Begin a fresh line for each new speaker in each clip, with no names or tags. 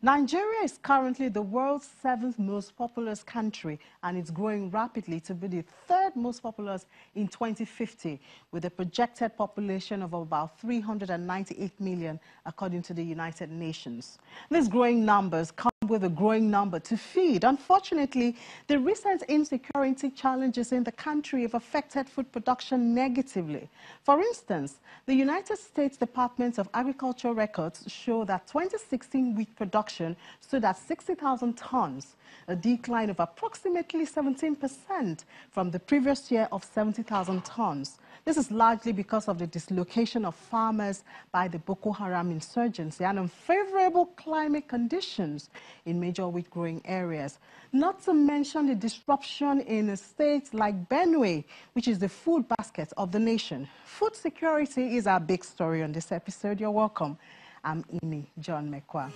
Nigeria is currently the world's 7th most populous country, and it's growing rapidly to be the 3rd most populous in 2050, with a projected population of about 398 million, according to the United Nations. These growing numbers come with a growing number to feed. Unfortunately, the recent insecurity challenges in the country have affected food production negatively. For instance, the United States Department of Agriculture records show that 2016 wheat production stood at 60,000 tons, a decline of approximately 17% from the previous year of 70,000 tons. This is largely because of the dislocation of farmers by the Boko Haram insurgency and unfavorable climate conditions in major wheat growing areas. Not to mention the disruption in a state like Benue, which is the food basket of the nation. Food security is our big story on this episode. You're welcome. I'm Ini John Mekwa.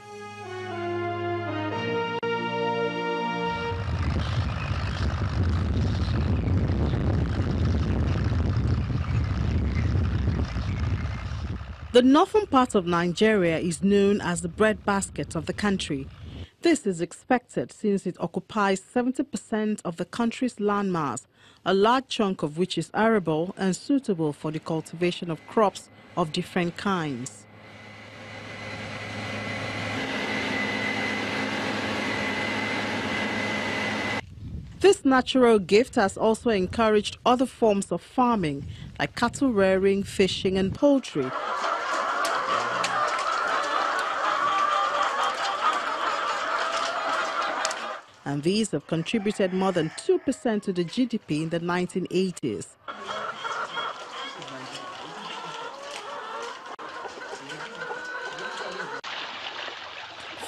The northern part of Nigeria is known as the breadbasket of the country. This is expected since it occupies 70% of the country's landmass, a large chunk of which is arable and suitable for the cultivation of crops of different kinds. This natural gift has also encouraged other forms of farming, like cattle rearing, fishing, and poultry. And these have contributed more than 2% to the GDP in the 1980s.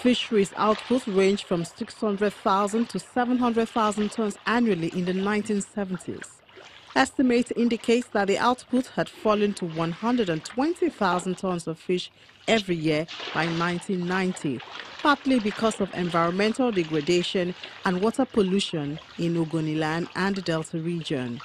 Fisheries output ranged from 600,000 to 700,000 tons annually in the 1970s. Estimates indicate that the output had fallen to 120,000 tons of fish every year by 1990, partly because of environmental degradation and water pollution in Ogoniland and the Delta region.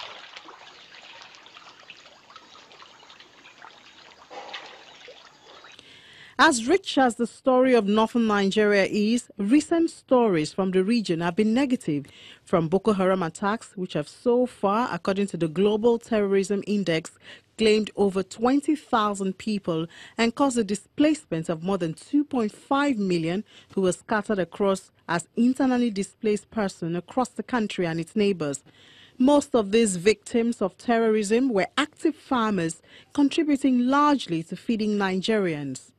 As rich as the story of northern Nigeria is, recent stories from the region have been negative, from Boko Haram attacks, which have so far, according to the Global Terrorism Index, claimed over 20,000 people and caused the displacement of more than 2.5 million who were scattered across as internally displaced persons across the country and its neighbors. Most of these victims of terrorism were active farmers, contributing largely to feeding Nigerians.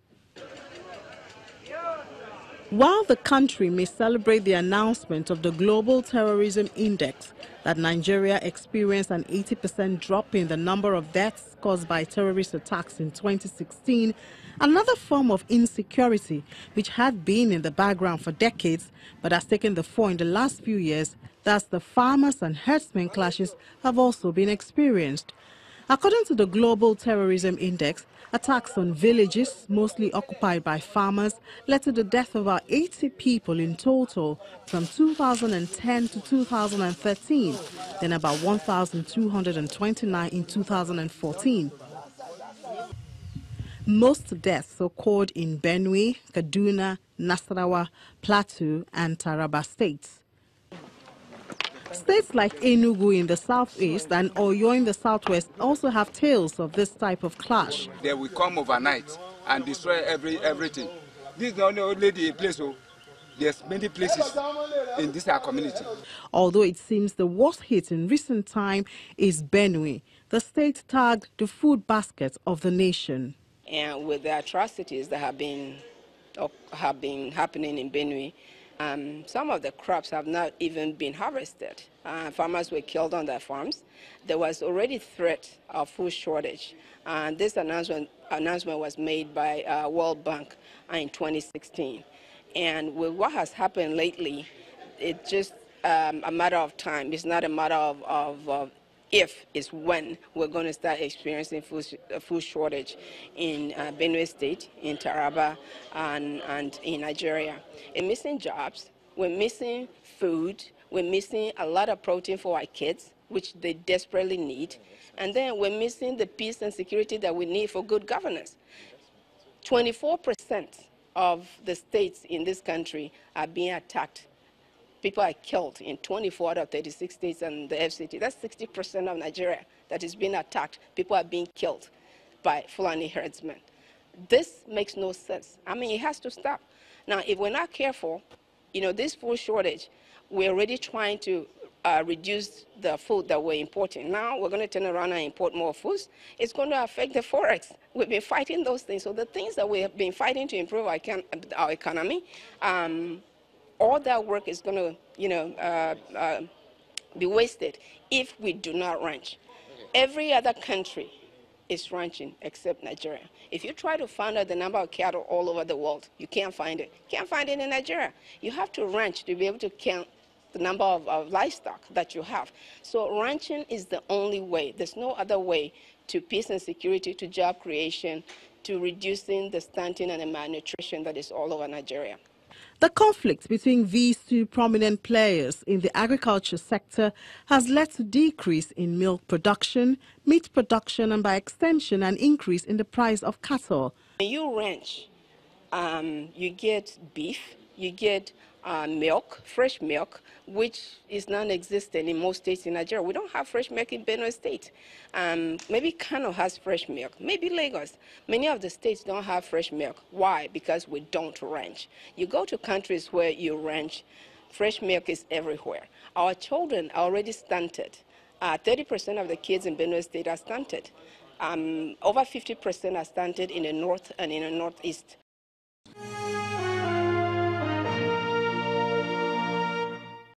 While the country may celebrate the announcement of the Global Terrorism Index that Nigeria experienced an 80% drop in the number of deaths caused by terrorist attacks in 2016, another form of insecurity which had been in the background for decades but has taken the fore in the last few years, thus the farmers and herdsmen clashes have also been experienced. According to the Global Terrorism Index, attacks on villages, mostly occupied by farmers, led to the death of about 80 people in total from 2010 to 2013, then about 1,229 in 2014. Most deaths occurred in Benue, Kaduna, Nasarawa, Plateau, and Taraba states. States like Enugu in the southeast and Oyo in the southwest also have tales of this type of clash.
They will come overnight and destroy everything. This is not only the place, so there's many places in this our community.
Although it seems the worst hit in recent time is Benue, the state tagged the food basket of the nation.
And with the atrocities that have been happening in Benue, some of the crops have not even been harvested. Farmers were killed on their farms. There was already threat of food shortage. This announcement was made by World Bank in 2016. And with what has happened lately, it's just a matter of time. It's not a matter of if, it's when we're going to start experiencing food shortage in Benue State, in Taraba, and in Nigeria. We're missing jobs, we're missing food, we're missing a lot of protein for our kids, which they desperately need, and then we're missing the peace and security that we need for good governance. 24% of the states in this country are being attacked. People are killed in 24 out of 36 states and the FCT. That's 60% of Nigeria that is being attacked. People are being killed by Fulani herdsmen. This makes no sense. I mean, it has to stop. Now, if we're not careful, this food shortage, we're already trying to reduce the food that we're importing. Now we're going to turn around and import more foods. It's going to affect the forex. We've been fighting those things. So the things that we have been fighting to improve our economy, all that work is going to, be wasted if we do not ranch. Every other country is ranching except Nigeria. If you try to find out the number of cattle all over the world, you can't find it. You can't find it in Nigeria. You have to ranch to be able to count the number of livestock that you have. So ranching is the only way. There's no other way to peace and security, to job creation, to reducing the stunting and the malnutrition that is all over Nigeria.
The conflict between these two prominent players in the agriculture sector has led to decrease in milk production, meat production, and by extension, an increase in the price of cattle.
When you ranch, you get beef, you get milk, fresh milk, which is non-existent in most states in Nigeria. We don't have fresh milk in Benue State. Maybe Kano has fresh milk, maybe Lagos. Many of the states don't have fresh milk. Why? Because we don't ranch. You go to countries where you ranch, fresh milk is everywhere. Our children are already stunted. 30% of the kids in Benue State are stunted. Over 50% are stunted in the north and in the northeast.